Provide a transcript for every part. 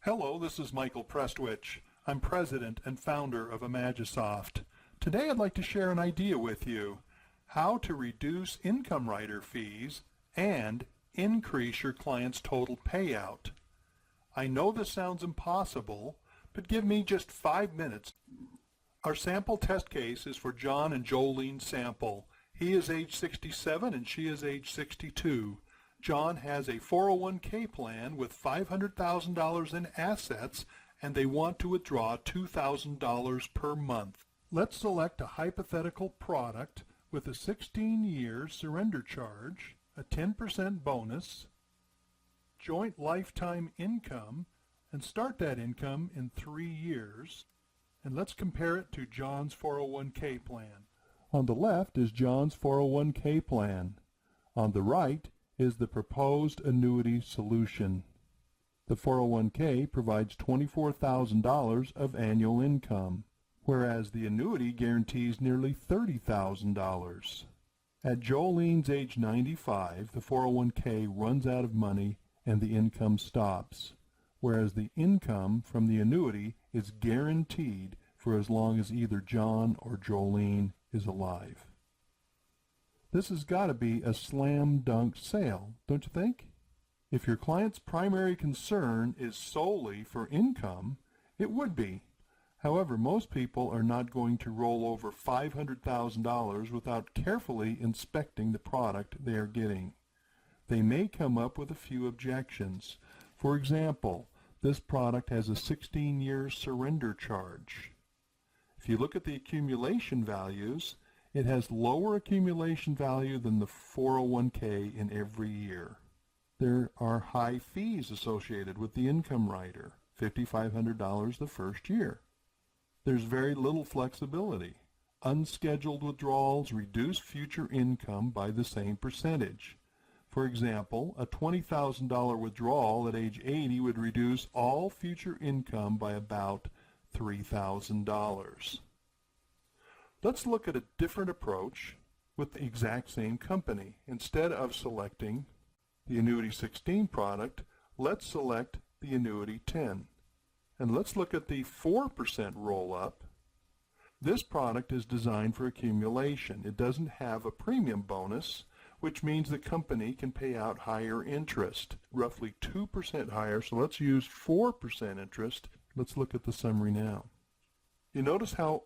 Hello, this is Michael Prestwich. I'm president and founder of ImagiSOFT. Today I'd like to share an idea with you, how to reduce income rider fees and increase your client's total payout. I know this sounds impossible, but give me just 5 minutes. Our sample test case is for John and Jolene Sample. He is age 67 and she is age 62. John has a 401k plan with $500,000 in assets and they want to withdraw $2,000 per month. Let's select a hypothetical product with a 16-year surrender charge, a 10% bonus, joint lifetime income, and start that income in 3 years. And let's compare it to John's 401k plan. On the left is John's 401k plan. On the right is the proposed annuity solution. The 401k provides $24,000 of annual income, whereas the annuity guarantees nearly $30,000. At Jolene's age 95, the 401k runs out of money and the income stops, whereas the income from the annuity is guaranteed for as long as either John or Jolene is alive. This has got to be a slam dunk sale, don't you think? If your client's primary concern is solely for income, it would be. However, most people are not going to roll over $500,000 without carefully inspecting the product they are getting. They may come up with a few objections. For example, this product has a 16-year surrender charge. If you look at the accumulation values, it has lower accumulation value than the 401k in every year. There are high fees associated with the income rider, $5,500 the first year. There's very little flexibility. Unscheduled withdrawals reduce future income by the same percentage. For example, a $20,000 withdrawal at age 80 would reduce all future income by about $3,000. Let's look at a different approach with the exact same company. Instead of selecting the Annuity 16 product, let's select the Annuity 10. And let's look at the 4% roll-up. This product is designed for accumulation. It doesn't have a premium bonus, which means the company can pay out higher interest, roughly 2% higher. So let's use 4% interest. Let's look at the summary now. You notice how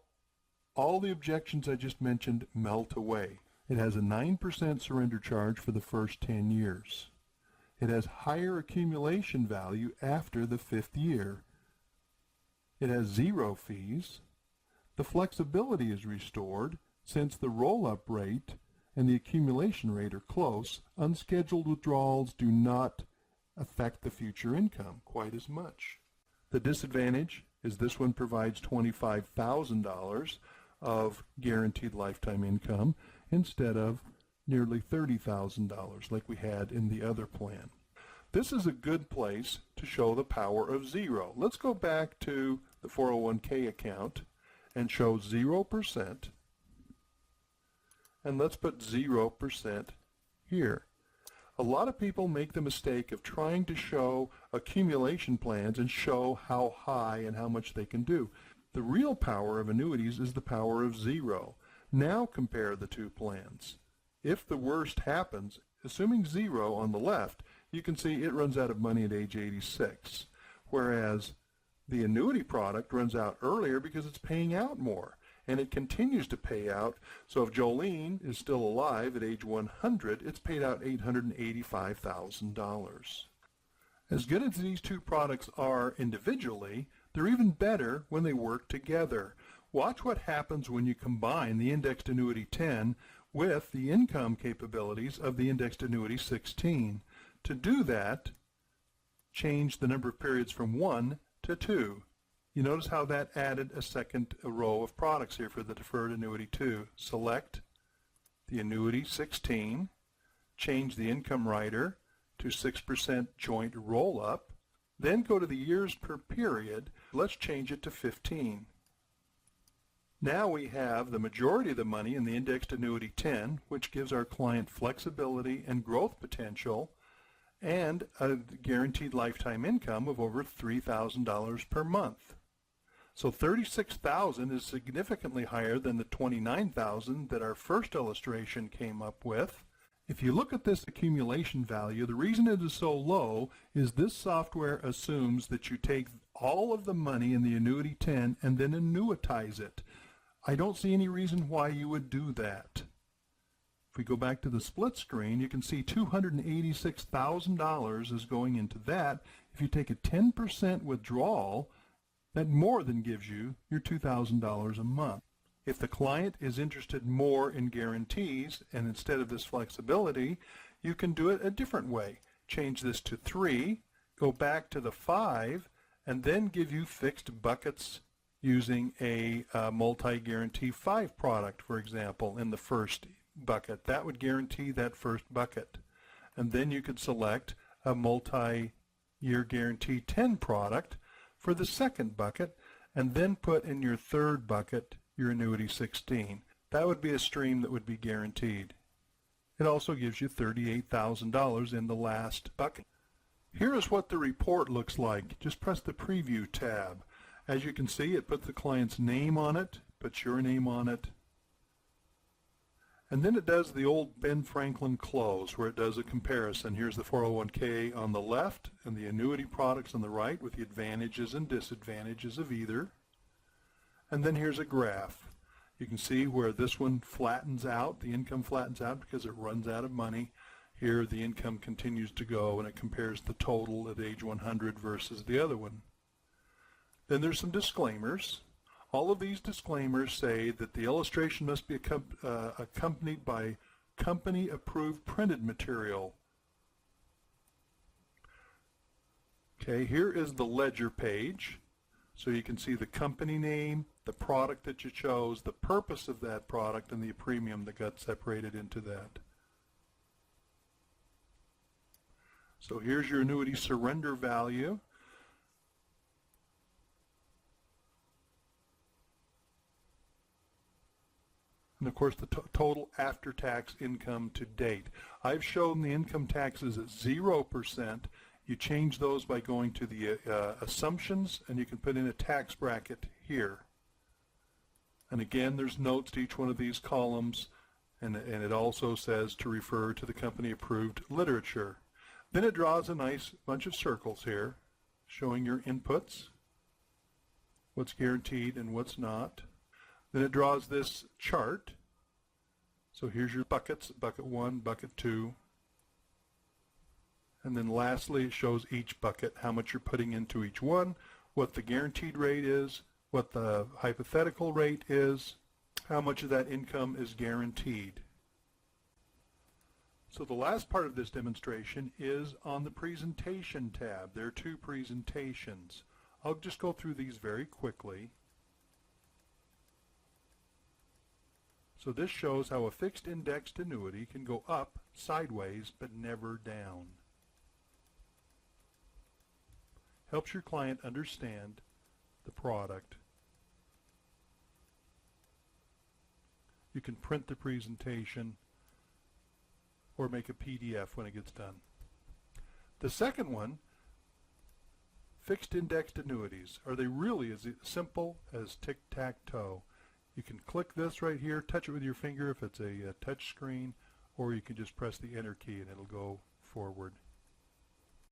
all the objections I just mentioned melt away. It has a 9% surrender charge for the first 10 years. It has higher accumulation value after the 5th year. It has 0 fees. The flexibility is restored since the roll-up rate and the accumulation rate are close. Unscheduled withdrawals do not affect the future income quite as much. The disadvantage is this one provides $25,000 of guaranteed lifetime income instead of nearly $30,000 like we had in the other plan. This is a good place to show the power of 0. Let's go back to the 401k account and show 0%, and let's put 0% here. A lot of people make the mistake of trying to show accumulation plans and show how high and how much they can do. The real power of annuities is the power of 0. Now compare the two plans. If the worst happens, assuming 0 on the left, you can see it runs out of money at age 86, whereas the annuity product runs out earlier because it's paying out more, and it continues to pay out. So if Jolene is still alive at age 100, it's paid out $885,000. As good as these two products are individually, they're even better when they work together. Watch what happens when you combine the Indexed Annuity 10 with the income capabilities of the Indexed Annuity 16. To do that, change the number of periods from 1 to 2. You notice how that added a second row of products here for the Deferred Annuity 2. Select the Annuity 16, change the income rider to 6% joint roll-up, then go to the years per period. Let's change it to 15. Now we have the majority of the money in the Indexed Annuity 10, which gives our client flexibility and growth potential, and a guaranteed lifetime income of over $3,000 per month. So $36,000 is significantly higher than the $29,000 that our first illustration came up with. If you look at this accumulation value, the reason it is so low is this software assumes that you take all of the money in the Annuity 10 and then annuitize it. I don't see any reason why you would do that. If we go back to the split screen, you can see $286,000 is going into that. If you take a 10% withdrawal, that more than gives you your $2,000 a month. If the client is interested more in guarantees, and instead of this flexibility, you can do it a different way. Change this to 3, go back to the 5, and then give you fixed buckets using a multi-guarantee 5 product, for example, in the first bucket. That would guarantee that first bucket. And then you could select a multi-year guarantee 10 product for the second bucket, and then put in your third bucket your Annuity 16. That would be a stream that would be guaranteed. It also gives you $38,000 in the last bucket. Here is what the report looks like. Just press the Preview tab. As you can see, it puts the client's name on it, puts your name on it, and then it does the old Ben Franklin close where it does a comparison. Here's the 401k on the left and the annuity products on the right with the advantages and disadvantages of either. And then here's a graph. You can see where this one flattens out, the income flattens out because it runs out of money. Here the income continues to go and it compares the total at age 100 versus the other one. Then there's some disclaimers. All of these disclaimers say that the illustration must be accompanied by company-approved printed material. Okay, here is the ledger page. So you can see the company name, the product that you chose, the purpose of that product, and the premium that got separated into that. So here's your annuity surrender value. And of course the total after-tax income to date. I've shown the income taxes at 0%. You change those by going to the assumptions, and you can put in a tax bracket here. And again, there's notes to each one of these columns, and it also says to refer to the company-approved literature. Then it draws a nice bunch of circles here showing your inputs, what's guaranteed and what's not. Then it draws this chart. So here's your buckets, bucket 1, bucket 2. And then lastly, it shows each bucket, how much you're putting into each one, what the guaranteed rate is, what the hypothetical rate is, how much of that income is guaranteed. So the last part of this demonstration is on the Presentation tab. There are 2 presentations. I'll just go through these very quickly. So this shows how a fixed indexed annuity can go up sideways but never down. Helps your client understand the product. You can print the presentation or make a PDF when it gets done. The second one, fixed indexed annuities. Are they really as simple as tic-tac-toe? You can click this right here, touch it with your finger if it's a touch screen, or you can just press the enter key and it'll go forward.